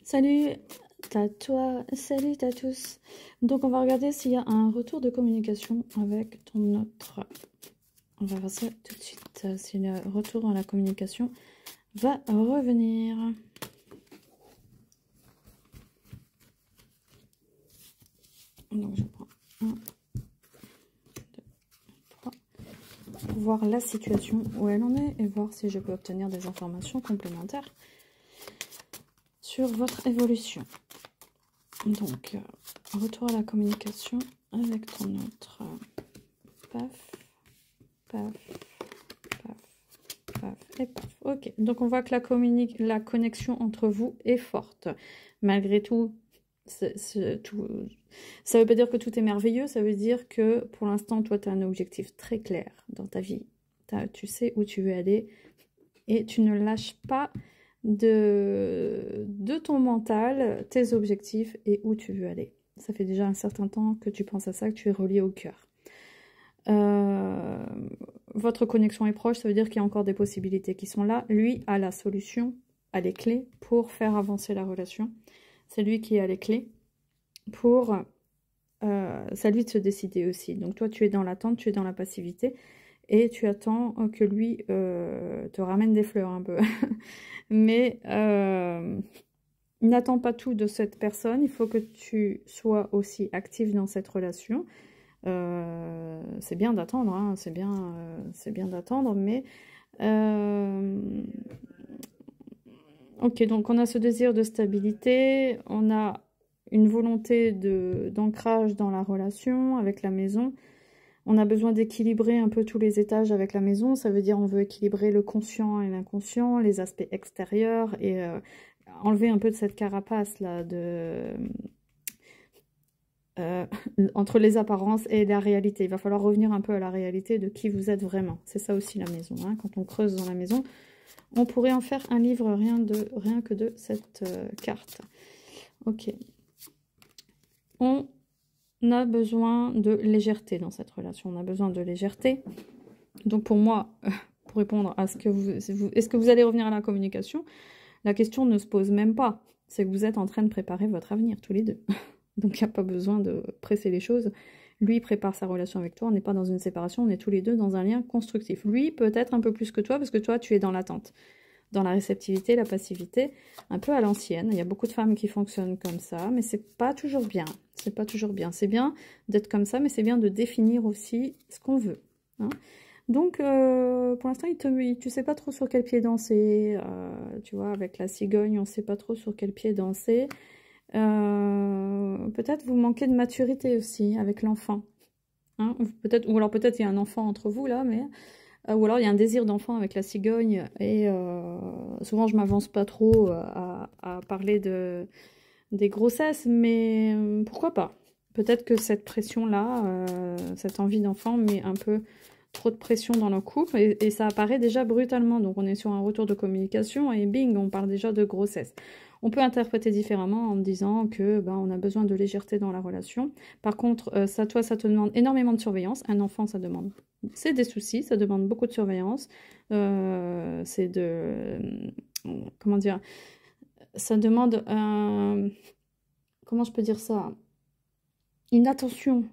Salut à toi, salut à tous. Donc on va regarder s'il y a un retour de communication avec ton autre. On va voir ça tout de suite. Si le retour dans la communication va revenir. Donc je prends 1, 2, 3 pour voir la situation où elle en est et voir si je peux obtenir des informations complémentaires sur votre évolution. Donc, retour à la communication avec ton autre. Paf, paf, paf, paf et paf. Ok, donc on voit que la connexion entre vous est forte. Malgré tout, ça ne veut pas dire que tout est merveilleux, ça veut dire que pour l'instant, toi, tu as un objectif très clair dans ta vie. Tu sais où tu veux aller et tu ne lâches pas de ton mental, tes objectifs et où tu veux aller. Ça fait déjà un certain temps que tu penses à ça, que tu es relié au cœur. Votre connexion est proche, ça veut dire qu'il y a encore des possibilités qui sont là. Lui a la solution, a les clés pour faire avancer la relation. C'est lui qui a les clés pour... c'est à lui de se décider aussi. Donc toi, tu es dans l'attente, tu es dans la passivité. Et tu attends que lui te ramène des fleurs un peu. Mais n'attends pas tout de cette personne. Il faut que tu sois aussi actif dans cette relation. C'est bien d'attendre, hein, c'est bien d'attendre, mais... Ok, donc on a ce désir de stabilité, on a une volonté d'ancrage dans la relation avec la maison. On a besoin d'équilibrer un peu tous les étages avec la maison. Ça veut dire on veut équilibrer le conscient et l'inconscient, les aspects extérieurs et enlever un peu de cette carapace là entre les apparences et la réalité. Il va falloir revenir un peu à la réalité de qui vous êtes vraiment. C'est ça aussi la maison. Hein. Quand on creuse dans la maison, on pourrait en faire un livre rien que de cette carte. Ok. On a besoin de légèreté dans cette relation. On a besoin de légèreté. Donc pour moi, pour répondre à ce que est-ce que vous allez revenir à la communication, la question ne se pose même pas. C'est que vous êtes en train de préparer votre avenir tous les deux. Donc il n'y a pas besoin de presser les choses. Lui prépare sa relation avec toi. On n'est pas dans une séparation, on est tous les deux dans un lien constructif. Lui peut-être un peu plus que toi parce que toi tu es dans l'attente, dans la réceptivité, la passivité, un peu à l'ancienne. Il y a beaucoup de femmes qui fonctionnent comme ça, mais c'est pas toujours bien. C'est pas toujours bien. C'est bien d'être comme ça, mais c'est bien de définir aussi ce qu'on veut. Hein. Donc, pour l'instant, tu sais pas trop sur quel pied danser. Tu vois, avec la cigogne, on sait pas trop sur quel pied danser. Peut-être vous manquez de maturité aussi avec l'enfant. Hein, ou alors peut-être il y a un enfant entre vous là, mais... ou alors il y a un désir d'enfant avec la cigogne et souvent je m'avance pas trop à parler des grossesses, mais pourquoi pas? Peut-être que cette pression-là, cette envie d'enfant met un peu trop de pression dans le couple et ça apparaît déjà brutalement. Donc on est sur un retour de communication et bing, on parle déjà de grossesse. On peut interpréter différemment en me disant que on a besoin de légèreté dans la relation. Par contre, ça te demande énormément de surveillance. Un enfant, ça demande... C'est des soucis, ça demande beaucoup de surveillance. C'est de... Comment dire? Ça demande... comment je peux dire ça? Une attention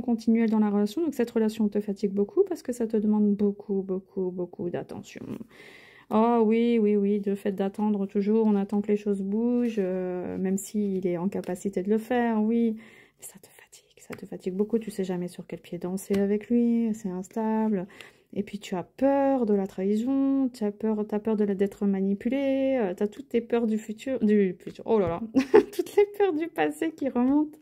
continuelle dans la relation. Donc cette relation te fatigue beaucoup parce que ça te demande beaucoup d'attention. Oh oui, le fait d'attendre toujours, on attend que les choses bougent, même s'il est en capacité de le faire, oui, mais ça te fatigue beaucoup, tu sais jamais sur quel pied danser avec lui, c'est instable, et puis tu as peur de la trahison, tu as peur d'être manipulé, tu as toutes tes peurs du futur, oh là là, toutes les peurs du passé qui remontent.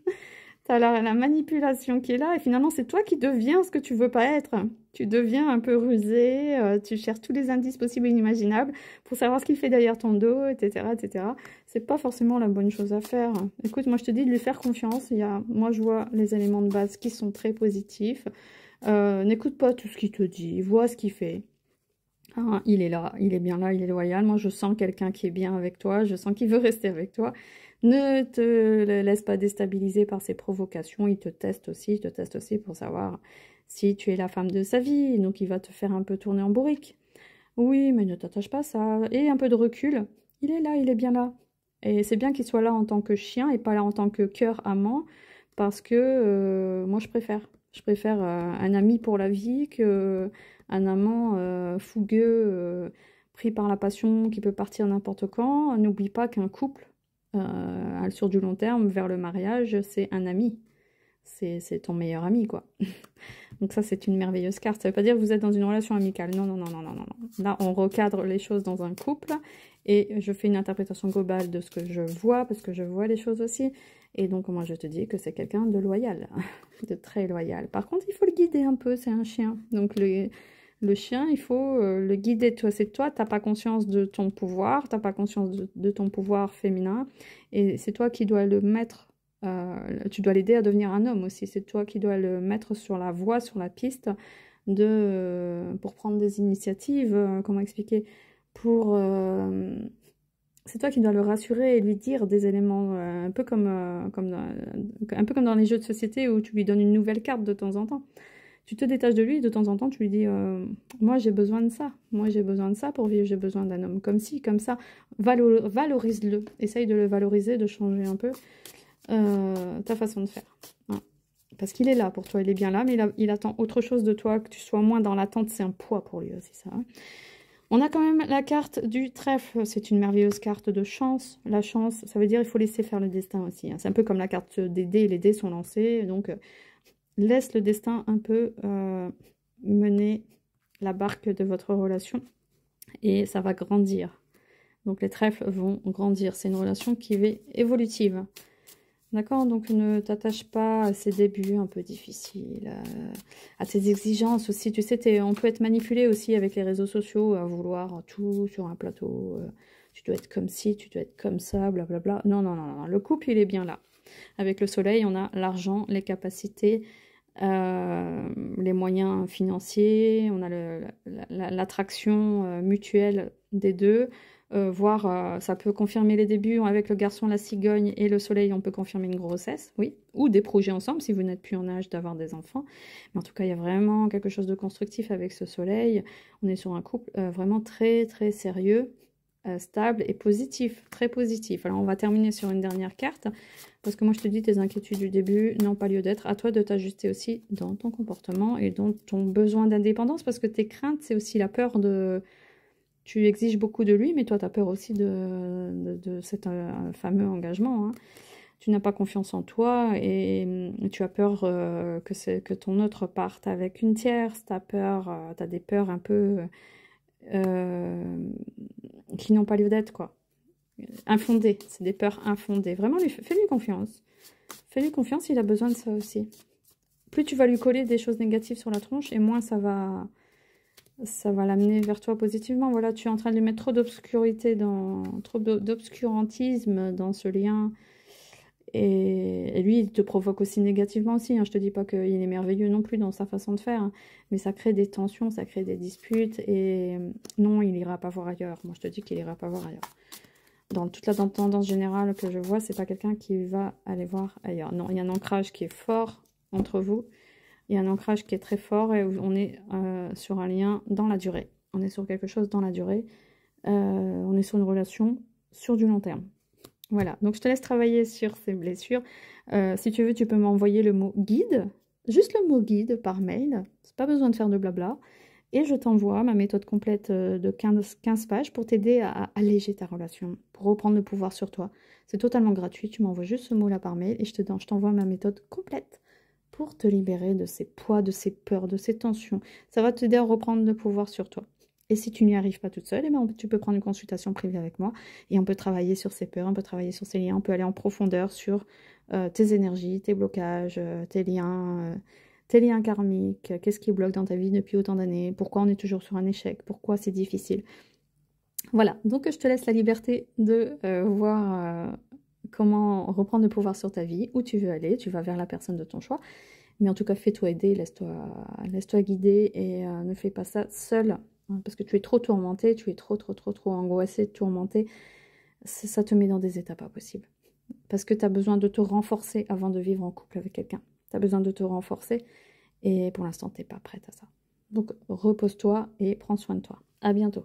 T'as la manipulation qui est là et finalement c'est toi qui deviens ce que tu veux pas être. Tu deviens un peu rusé, tu cherches tous les indices possibles et inimaginables pour savoir ce qu'il fait derrière ton dos, etc. etc. C'est pas forcément la bonne chose à faire. Écoute, moi je te dis de lui faire confiance. Moi je vois les éléments de base qui sont très positifs. N'écoute pas tout ce qu'il te dit, vois ce qu'il fait. Hein, il est là, il est bien là, il est loyal. Moi, je sens quelqu'un qui est bien avec toi. Je sens qu'il veut rester avec toi. Ne te laisse pas déstabiliser par ses provocations. Il te teste aussi pour savoir si tu es la femme de sa vie. Donc, il va te faire un peu tourner en bourrique. Oui, mais ne t'attache pas à ça. Et un peu de recul. Il est là, il est bien là. Et c'est bien qu'il soit là en tant que chien et pas là en tant que cœur amant, parce que moi je préfère. Je préfère un ami pour la vie que un amant fougueux, pris par la passion, qui peut partir n'importe quand. N'oublie pas qu'un couple, sur du long terme, vers le mariage, c'est un ami. C'est ton meilleur ami, quoi. Donc ça, c'est une merveilleuse carte. Ça veut pas dire que vous êtes dans une relation amicale. Non, non, non, non, non, non. Là, on recadre les choses dans un couple et je fais une interprétation globale de ce que je vois, parce que je vois les choses aussi. Et donc, moi, je te dis que c'est quelqu'un de loyal, de très loyal. Par contre, il faut le guider un peu, c'est un chien. Donc, le chien, il faut le guider. Toi, c'est toi, tu n'as pas conscience de ton pouvoir, tu n'as pas conscience de ton pouvoir féminin. Et c'est toi qui dois le mettre. Tu dois l'aider à devenir un homme aussi. C'est toi qui dois le mettre sur la voie, sur la piste pour prendre des initiatives. Comment expliquer? C'est toi qui dois le rassurer et lui dire des éléments un peu un peu comme dans les jeux de société où tu lui donnes une nouvelle carte de temps en temps. Tu te détaches de lui et de temps en temps tu lui dis moi j'ai besoin de ça. Moi j'ai besoin de ça pour vivre. J'ai besoin d'un homme comme ci, comme ça. Valorise-le. Essaye de le valoriser, de changer un peu ta façon de faire. Hein. Parce qu'il est là pour toi, il est bien là, mais il attend autre chose de toi, que tu sois moins dans l'attente, c'est un poids pour lui aussi, ça. Hein. On a quand même la carte du trèfle, c'est une merveilleuse carte de chance. La chance, ça veut dire il faut laisser faire le destin aussi. Hein. C'est un peu comme la carte des dés, les dés sont lancés, donc laisse le destin un peu mener la barque de votre relation et ça va grandir. Donc les trèfles vont grandir, c'est une relation qui est évolutive. D'accord, donc ne t'attache pas à ces débuts un peu difficiles, à tes exigences aussi. Tu sais, on peut être manipulé aussi avec les réseaux sociaux, à vouloir tout sur un plateau. Tu dois être comme ci, tu dois être comme ça, blablabla. Non, non, non, non, le couple, il est bien là. Avec le soleil, on a l'argent, les capacités, les moyens financiers, on a l'attraction mutuelle des deux. Voire ça peut confirmer les débuts avec le garçon, la cigogne et le soleil, on peut confirmer une grossesse, oui, ou des projets ensemble si vous n'êtes plus en âge d'avoir des enfants. Mais en tout cas, il y a vraiment quelque chose de constructif avec ce soleil. On est sur un couple vraiment très très sérieux, stable et positif, très positif. Alors on va terminer sur une dernière carte, parce que moi je te dis, tes inquiétudes du début n'ont pas lieu d'être. À toi de t'ajuster aussi dans ton comportement et dans ton besoin d'indépendance, parce que tes craintes, c'est aussi la peur de... Tu exiges beaucoup de lui, mais toi, tu as peur aussi de cet fameux engagement. Hein. Tu n'as pas confiance en toi et tu as peur que ton autre parte avec une tierce. Tu as peur, tu as des peurs un peu qui n'ont pas lieu d'être, quoi. Infondées, c'est des peurs infondées. Vraiment, fais-lui confiance. Fais-lui confiance, il a besoin de ça aussi. Plus tu vas lui coller des choses négatives sur la tronche, et moins ça va l'amener vers toi positivement. Voilà, tu es en train de lui mettre trop d'obscurité, trop d'obscurantisme dans ce lien. Et lui, il te provoque aussi négativement aussi. Hein. Je te dis pas qu'il est merveilleux non plus dans sa façon de faire. Hein. Mais ça crée des tensions, ça crée des disputes. Et non, il ira pas voir ailleurs. Moi, je te dis qu'il ira pas voir ailleurs. Dans toute la tendance générale que je vois, c'est pas quelqu'un qui va aller voir ailleurs. Non, il y a un ancrage qui est fort entre vous. Il y a un ancrage qui est très fort et on est sur un lien dans la durée. On est sur quelque chose dans la durée. On est sur une relation sur du long terme. Voilà, donc je te laisse travailler sur ces blessures. Si tu veux, tu peux m'envoyer le mot guide, juste le mot guide par mail. C'est pas besoin de faire de blabla. Et je t'envoie ma méthode complète de 15 pages pour t'aider à alléger ta relation, pour reprendre le pouvoir sur toi. C'est totalement gratuit, tu m'envoies juste ce mot-là par mail et je t'envoie ma méthode complète pour te libérer de ces poids, de ces peurs, de ces tensions. Ça va t'aider à reprendre le pouvoir sur toi. Et si tu n'y arrives pas toute seule, eh bien, tu peux prendre une consultation privée avec moi et on peut travailler sur ces peurs, on peut travailler sur ces liens, on peut aller en profondeur sur tes énergies, tes blocages, tes liens karmiques, qu'est-ce qui bloque dans ta vie depuis autant d'années, pourquoi on est toujours sur un échec, pourquoi c'est difficile. Voilà, donc je te laisse la liberté de voir comment reprendre le pouvoir sur ta vie, où tu veux aller, tu vas vers la personne de ton choix. Mais en tout cas, fais-toi aider, laisse-toi guider et ne fais pas ça seul. Hein, parce que tu es trop tourmenté, tu es trop angoissé, tourmenté. Ça te met dans des états pas possibles. Parce que tu as besoin de te renforcer avant de vivre en couple avec quelqu'un. Tu as besoin de te renforcer et pour l'instant, tu n'es pas prête à ça. Donc, repose-toi et prends soin de toi. À bientôt.